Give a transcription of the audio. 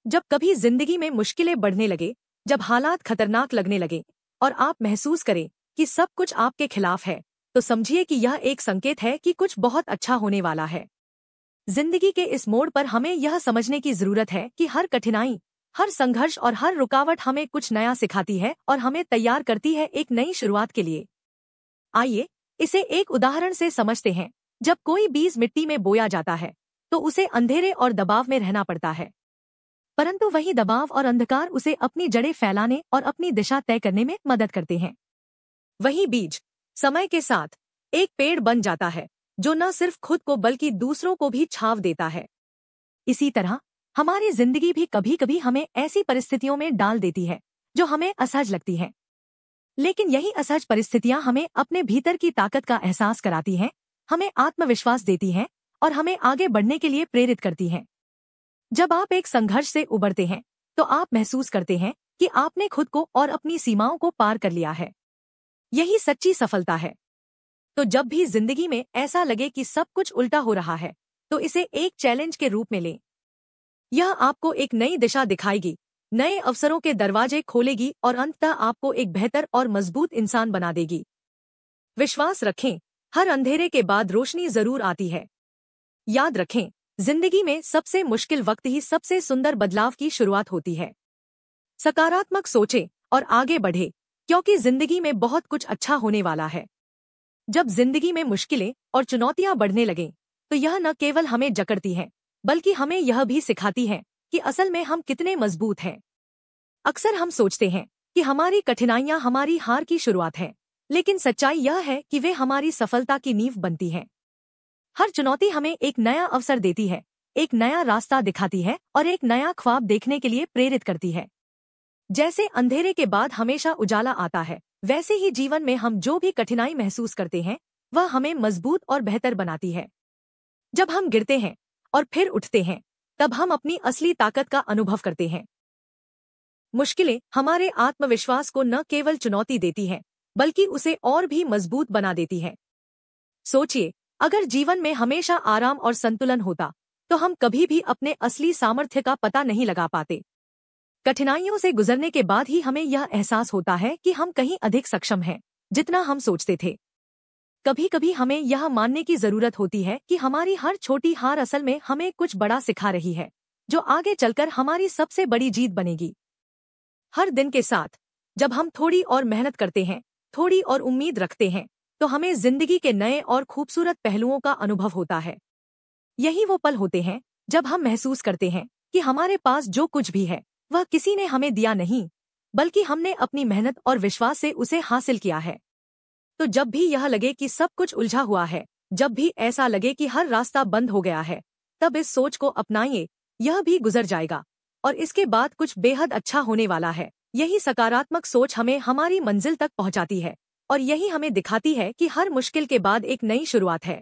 जब कभी जिंदगी में मुश्किलें बढ़ने लगे, जब हालात खतरनाक लगने लगे और आप महसूस करें कि सब कुछ आपके खिलाफ है, तो समझिए कि यह एक संकेत है कि कुछ बहुत अच्छा होने वाला है। जिंदगी के इस मोड़ पर हमें यह समझने की जरूरत है कि हर कठिनाई, हर संघर्ष और हर रुकावट हमें कुछ नया सिखाती है और हमें तैयार करती है एक नई शुरुआत के लिए। आइए इसे एक उदाहरण से समझते हैं। जब कोई बीज मिट्टी में बोया जाता है तो उसे अंधेरे और दबाव में रहना पड़ता है, परंतु वही दबाव और अंधकार उसे अपनी जड़ें फैलाने और अपनी दिशा तय करने में मदद करते हैं। वही बीज समय के साथ एक पेड़ बन जाता है जो न सिर्फ खुद को बल्कि दूसरों को भी छांव देता है। इसी तरह हमारी जिंदगी भी कभी कभी हमें ऐसी परिस्थितियों में डाल देती है जो हमें असहज लगती हैं, लेकिन यही असहज परिस्थितियां हमें अपने भीतर की ताकत का एहसास कराती हैं, हमें आत्मविश्वास देती हैं और हमें आगे बढ़ने के लिए प्रेरित करती हैं। जब आप एक संघर्ष से उबरते हैं तो आप महसूस करते हैं कि आपने खुद को और अपनी सीमाओं को पार कर लिया है। यही सच्ची सफलता है। तो जब भी जिंदगी में ऐसा लगे कि सब कुछ उल्टा हो रहा है, तो इसे एक चैलेंज के रूप में लें। यह आपको एक नई दिशा दिखाएगी, नए अवसरों के दरवाजे खोलेगी और अंततः आपको एक बेहतर और मजबूत इंसान बना देगी। विश्वास रखें, हर अंधेरे के बाद रोशनी जरूर आती है। याद रखें, जिंदगी में सबसे मुश्किल वक्त ही सबसे सुंदर बदलाव की शुरुआत होती है। सकारात्मक सोचें और आगे बढ़े, क्योंकि जिंदगी में बहुत कुछ अच्छा होने वाला है। जब जिंदगी में मुश्किलें और चुनौतियां बढ़ने लगें, तो यह न केवल हमें जकड़ती हैं, बल्कि हमें यह भी सिखाती हैं कि असल में हम कितने मजबूत हैं। अक्सर हम सोचते हैं कि हमारी कठिनाइयां हमारी हार की शुरुआत है, लेकिन सच्चाई यह है कि वे हमारी सफलता की नींव बनती हैं। हर चुनौती हमें एक नया अवसर देती है, एक नया रास्ता दिखाती है और एक नया ख्वाब देखने के लिए प्रेरित करती है। जैसे अंधेरे के बाद हमेशा उजाला आता है, वैसे ही जीवन में हम जो भी कठिनाई महसूस करते हैं, वह हमें मजबूत और बेहतर बनाती है। जब हम गिरते हैं और फिर उठते हैं, तब हम अपनी असली ताकत का अनुभव करते हैं। मुश्किलें हमारे आत्मविश्वास को न केवल चुनौती देती हैं, बल्कि उसे और भी मजबूत बना देती हैं। सोचिए, अगर जीवन में हमेशा आराम और संतुलन होता, तो हम कभी भी अपने असली सामर्थ्य का पता नहीं लगा पाते। कठिनाइयों से गुजरने के बाद ही हमें यह एहसास होता है कि हम कहीं अधिक सक्षम हैं, जितना हम सोचते थे। कभी कभी हमें यह मानने की जरूरत होती है कि हमारी हर छोटी हार असल में हमें कुछ बड़ा सिखा रही है, जो आगे चलकर हमारी सबसे बड़ी जीत बनेगी। हर दिन के साथ जब हम थोड़ी और मेहनत करते हैं, थोड़ी और उम्मीद रखते हैं, तो हमें जिंदगी के नए और खूबसूरत पहलुओं का अनुभव होता है। यही वो पल होते हैं जब हम महसूस करते हैं कि हमारे पास जो कुछ भी है, वह किसी ने हमें दिया नहीं, बल्कि हमने अपनी मेहनत और विश्वास से उसे हासिल किया है। तो जब भी यह लगे कि सब कुछ उलझा हुआ है, जब भी ऐसा लगे कि हर रास्ता बंद हो गया है, तब इस सोच को अपनाइए, यह भी गुजर जाएगा और इसके बाद कुछ बेहद अच्छा होने वाला है। यही सकारात्मक सोच हमें हमारी मंजिल तक पहुंचाती है और यही हमें दिखाती है कि हर मुश्किल के बाद एक नई शुरुआत है।